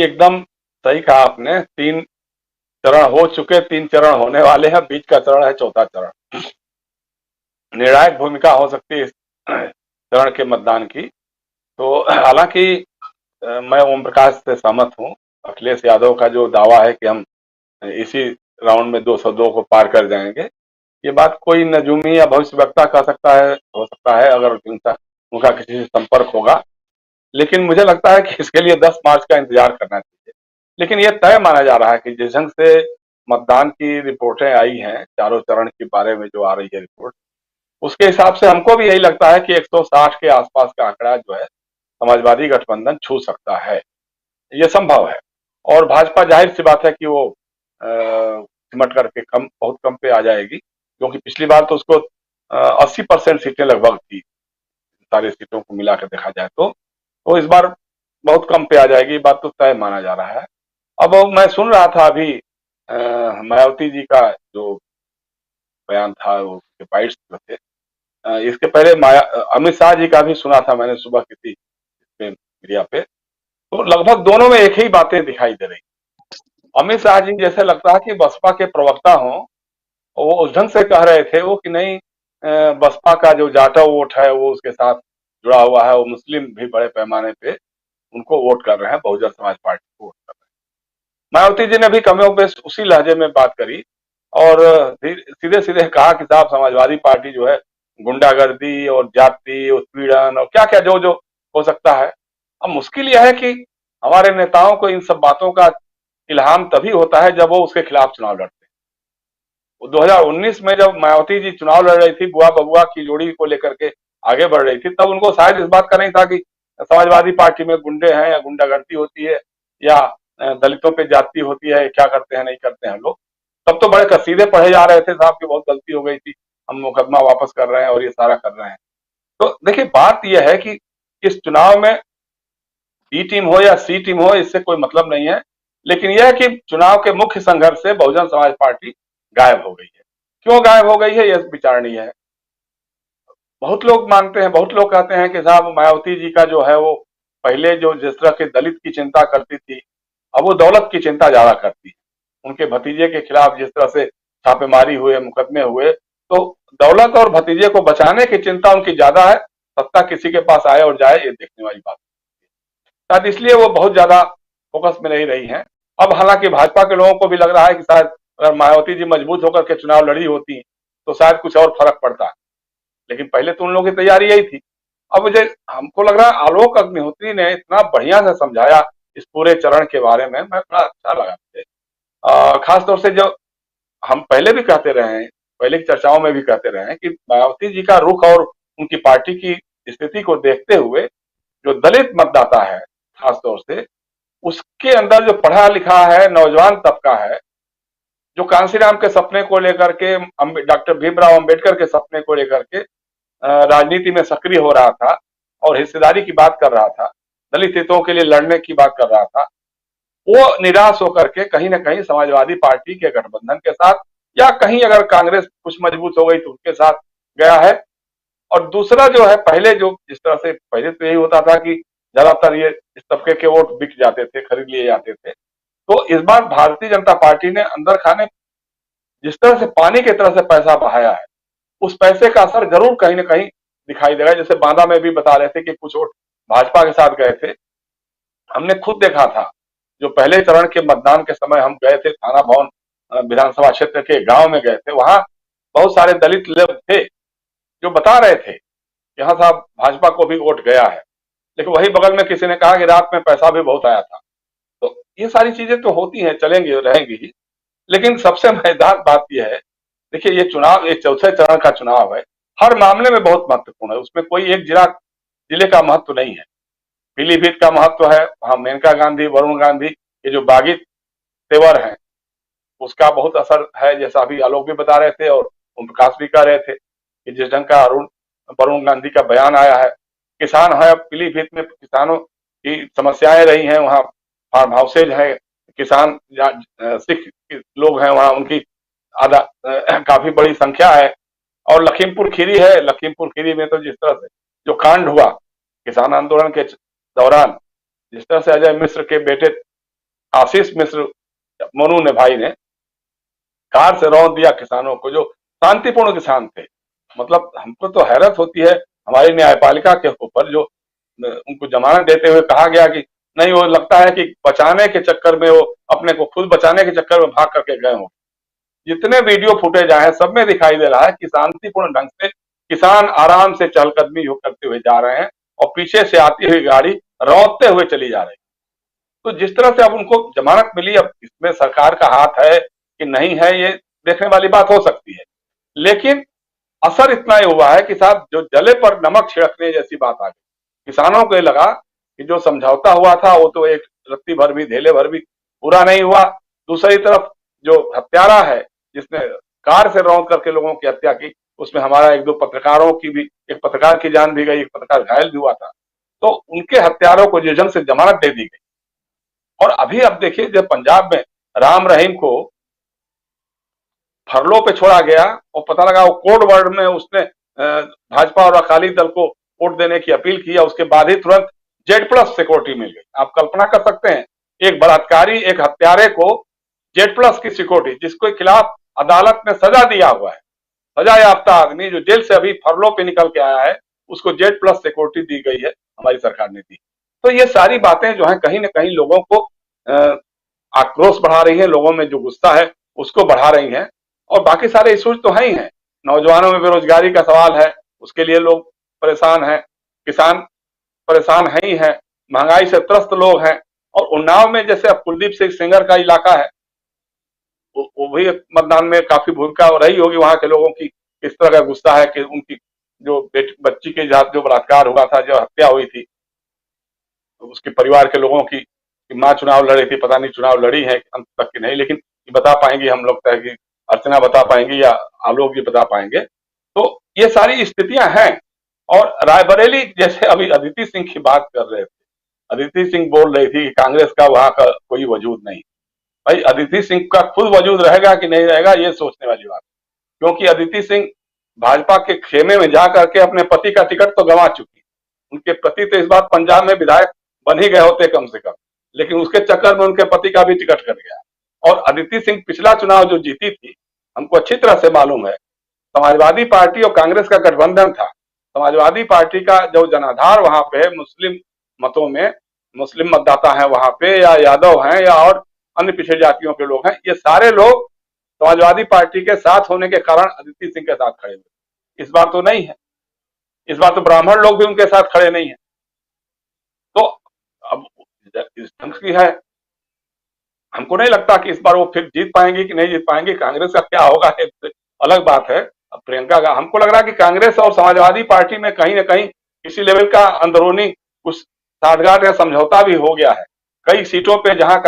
एकदम सही कहा आपने। 3 चरण हो चुके, 3 चरण होने वाले हैं, बीच का चरण है चौथा चरण। निर्णायक भूमिका हो सकती है इस चरण के मतदान की। तो हालांकि मैं ओम प्रकाश से सहमत हूँ। अखिलेश यादव का जो दावा है कि हम इसी राउंड में 202 को पार कर जाएंगे, ये बात कोई नजूमी या भविष्यवक्ता कह सकता है, हो सकता है अगर उनका किसी से संपर्क होगा। लेकिन मुझे लगता है कि इसके लिए 10 मार्च का इंतजार करना चाहिए। लेकिन यह तय माना जा रहा है कि जिस ढंग से मतदान की रिपोर्टें आई हैं, चारों चरण के बारे में जो आ रही है रिपोर्ट, उसके हिसाब से हमको भी यही लगता है कि 160 के आसपास का आंकड़ा जो है समाजवादी गठबंधन छू सकता है। ये संभव है। और भाजपा जाहिर सी बात है कि वो सिमट करके बहुत कम पे आ जाएगी, क्योंकि पिछली बार तो उसको 80% सीटें लगभग थी, सारी सीटों को मिलाकर देखा जाए तो इस बार बहुत कम पे आ जाएगी, बात तो तय माना जा रहा है। अब मैं सुन रहा था अभी मायावती जी का जो बयान था, वो बाइट्स थे, इसके पहले अमित शाह जी का भी सुना था मैंने सुबह किसी मीडिया पे। तो लगभग दोनों में एक ही बातें दिखाई दे रही। अमित शाह जी जैसे लगता है कि बसपा के प्रवक्ता हों, वो उस ढंग से कह रहे थे वो कि नहीं, बसपा का जो जाटा वोट है वो उसके साथ जुड़ा हुआ है, वो मुस्लिम भी बड़े पैमाने पे उनको वोट कर रहे हैं, बहुजन समाज पार्टी को वोट कर रहे हैं। मायावती जी ने भी कमोबेश उसी लहजे में बात करी और सीधे सीधे कहा कि साहब समाजवादी पार्टी जो है गुंडागर्दी और जाति उत्पीड़न और क्या क्या जो जो हो सकता है। अब मुश्किल यह है कि हमारे नेताओं को इन सब बातों का इल्हाम तभी होता है जब वो उसके खिलाफ चुनाव लड़ते हैं। 2019 में जब मायावती जी चुनाव लड़ रही थी, बुआ बबुआ की जोड़ी को लेकर के आगे बढ़ रही थी, तब उनको शायद इस बात का नहीं था कि समाजवादी पार्टी में गुंडे हैं या गुंडागर्दी होती है या दलितों पे जाति होती है, क्या करते हैं नहीं करते हैं लोग। तब तो बड़े कसीदे पढ़े जा रहे थे, साहब की बहुत गलती हो गई थी, हम मुकदमा वापस कर रहे हैं और ये सारा कर रहे हैं। तो देखिए बात यह है कि इस चुनाव में बी टीम हो या सी टीम हो, इससे कोई मतलब नहीं है। लेकिन यह है कि चुनाव के मुख्य संघर्ष से बहुजन समाज पार्टी गायब हो गई है। क्यों गायब हो गई है, यह विचारणीय है। बहुत लोग मानते हैं, बहुत लोग कहते हैं कि साहब मायावती जी का जो है वो पहले जो जिस तरह के दलित की चिंता करती थी, अब वो दौलत की चिंता ज्यादा करती है। उनके भतीजे के खिलाफ जिस तरह से छापेमारी हुए, मुकदमे हुए, तो दौलत और भतीजे को बचाने की चिंता उनकी ज्यादा है। सत्ता किसी के पास आए और जाए, ये देखने वाली बात। शायद इसलिए वो बहुत ज्यादा फोकस में नहीं रही हैं। अब हालांकि भाजपा के लोगों को भी लग रहा है कि शायद अगर मायावती जी मजबूत होकर के चुनाव लड़ी होती तो शायद कुछ और फर्क पड़ता। लेकिन पहले तो उन लोगों की तैयारी यही थी। अब मुझे हमको लग रहा है आलोक अग्निहोत्री ने इतना बढ़िया से समझाया इस पूरे चरण के बारे में, मैं बड़ा अच्छा लगा मुझे। खास तौर से जो हम पहले भी कहते रहे हैं, पहले की चर्चाओं में भी कहते रहे हैं कि मायावती जी का रुख और उनकी पार्टी की स्थिति को देखते हुए जो दलित मतदाता है खास तौर से, उसके अंदर जो पढ़ा लिखा है नौजवान तबका है, जो कांसीराम के सपने को लेकर के, डॉक्टर भीमराव अंबेडकर के सपने को लेकर के राजनीति में सक्रिय हो रहा था और हिस्सेदारी की बात कर रहा था, दलित हितों के लिए लड़ने की बात कर रहा था, वो निराश होकर के कहीं ना कहीं समाजवादी पार्टी के गठबंधन के साथ या कहीं अगर कांग्रेस कुछ मजबूत हो गई तो उसके साथ गया है। और दूसरा जो है, पहले जो जिस तरह से पहले तो यही होता था कि ज्यादातर ये इस तबके के वोट बिक जाते थे, खरीद लिए जाते थे। तो इस बार भारतीय जनता पार्टी ने अंदर खाने जिस तरह से पानी की तरह से पैसा बहाया है, उस पैसे का असर जरूर कहीं ना कहीं दिखाई देगा। जैसे बांदा में भी बता रहे थे कि कुछ वोट भाजपा के साथ गए थे। हमने खुद देखा था, जो पहले चरण के मतदान के समय हम गए थे थाना भवन विधानसभा क्षेत्र के गांव में गए थे, वहां बहुत सारे दलित लोग थे जो बता रहे थे कि हाँ साहब भाजपा को भी वोट गया है। लेकिन वही बगल में किसी ने कहा कि रात में पैसा भी बहुत आया था। तो ये सारी चीजें तो होती हैं, चलेंगी रहेंगी ही। लेकिन सबसे मजेदार बात यह है, देखिए ये चुनाव एक चौथे चरण का चुनाव है, हर मामले में बहुत महत्वपूर्ण है। उसमें कोई एक जिले का महत्व नहीं है। पीलीभीत का महत्व है, वहां मेनका गांधी, वरुण गांधी, ये जो बागी तेवर हैं, उसका बहुत असर है, जैसा अभी आलोक भी बता रहे थे और ओम प्रकाश भी कह रहे थे कि जिस ढंग का वरुण गांधी का बयान आया है। किसान है, पीलीभीत में किसानों की समस्याएं रही हैं, वहाँ फार्म हाउसेज है, किसान सिख लोग हैं वहाँ, उनकी आधा काफी बड़ी संख्या है। और लखीमपुर खीरी है, लखीमपुर खीरी में तो जिस तरह से जो कांड हुआ किसान आंदोलन के दौरान, जिस तरह से अजय मिश्र के बेटे आशीष मिश्र मनु ने भाई ने कार से रौंद दिया किसानों को, जो शांतिपूर्ण किसान थे। मतलब हमको तो हैरत होती है हमारी न्यायपालिका के ऊपर, जो उनको जमानत देते हुए कहा गया कि नहीं, वो लगता है कि बचाने के चक्कर में, वो अपने को खुद बचाने के चक्कर में भाग करके गए हों। जितने वीडियो फुटेज आए हैं सब में दिखाई दे रहा है कि शांतिपूर्ण ढंग से किसान आराम से चहलकदमी करते हुए जा रहे हैं और पीछे से आती हुई गाड़ी रौंदते हुए चली जा रही है। तो जिस तरह से अब उनको जमानत मिली, अब इसमें सरकार का हाथ है कि नहीं है, ये देखने वाली बात हो सकती है। लेकिन असर इतना ही हुआ है कि साहब, जो जले पर नमक छिड़कने जैसी बात आ गई। किसानों को ये लगा कि जो समझौता हुआ था वो तो एक रत्ती भर भी, धेले भर भी पूरा नहीं हुआ। दूसरी तरफ जो हत्यारा है, जिसने कार से रौंद करके लोगों की हत्या की, उसमें हमारा एक दो पत्रकारों की भी, एक पत्रकार की जान भी गई, एक पत्रकार घायल भी हुआ था। तो उनके हत्यारों को जेल से जमानत दे दी गई। और अभी अब देखिए, जब पंजाब में राम रहीम को फरलो पे छोड़ा गया और पता लगा वो कोड वर्ड में उसने भाजपा और अकाली दल को वोट देने की अपील की, उसके बाद ही तुरंत Z+ सिक्योरिटी मिल गई। आप कल्पना कर सकते हैं, एक बलात्कारी, एक हत्यारे को Z+ की सिक्योरिटी, जिसके खिलाफ अदालत ने सजा दिया हुआ है, सजा याफ्ता आदमी जो जेल से अभी फरलो पे निकल के आया है, उसको Z+ सिक्योरिटी दी गई है, हमारी सरकार ने दी। तो ये सारी बातें जो है कहीं ना कहीं लोगों को आक्रोश बढ़ा रही है, लोगों में जो गुस्सा है उसको बढ़ा रही है। और बाकी सारे इश्यूज तो है ही हैं। नौजवानों में बेरोजगारी का सवाल है, उसके लिए लोग परेशान हैं, किसान परेशान है ही है, महंगाई से त्रस्त लोग हैं। और उन्नाव में जैसे अब कुलदीप सिंह सेंगर का इलाका है, वो भी मतदान में काफी भूमिका रही होगी वहां के लोगों की। इस तरह का गुस्सा है कि उनकी जो बच्ची के साथ जो बलात्कार हुआ था, जो हत्या हुई थी, उसके परिवार के लोगों की, माँ चुनाव लड़ी थी, पता नहीं चुनाव लड़ी है अंत तक की नहीं, लेकिन बता पाएंगी, हम लोग है कि अर्चना बता पाएंगी या आलोक जी बता पाएंगे। तो ये सारी स्थितियां हैं। और रायबरेली, जैसे अभी अदिति सिंह की बात कर रहे थे, अदिति सिंह बोल रही थी कि कांग्रेस का वहां का कोई वजूद नहीं। भाई, अदिति सिंह का खुद वजूद रहेगा कि नहीं रहेगा, ये सोचने वाली बात, क्योंकि अदिति सिंह भाजपा के खेमे में जा करके अपने पति का टिकट तो गंवा चुकी। उनके पति तो इस बार पंजाब में विधायक बन ही गए होते कम से कम, लेकिन उसके चक्कर में उनके पति का भी टिकट कट गया। और अदिति सिंह पिछला चुनाव जो जीती थी, हमको अच्छी तरह से मालूम है, समाजवादी पार्टी और कांग्रेस का गठबंधन था। समाजवादी पार्टी का जो जनाधार वहां पे मुस्लिम मतों में, मुस्लिम मतदाता है वहां पे, या यादव हैं या और अन्य पिछड़ी जातियों के लोग हैं, ये सारे लोग समाजवादी पार्टी के साथ होने के कारण अदिति सिंह के साथ खड़े हुए। इस बार तो नहीं है, इस बार तो ब्राह्मण लोग भी उनके साथ खड़े नहीं है। तो अब इस ढंग की है, हमको नहीं लगता कि इस बार वो फिर जीत पाएंगे कि नहीं जीत पाएंगे। कांग्रेस का क्या होगा एक अलग बात है। अब प्रियंका का, हमको लग रहा है कि कांग्रेस और समाजवादी पार्टी में कहीं ना कहीं किसी लेवल का अंदरूनी कुछ साठगांठ या समझौता भी हो गया है। कई सीटों पे जहां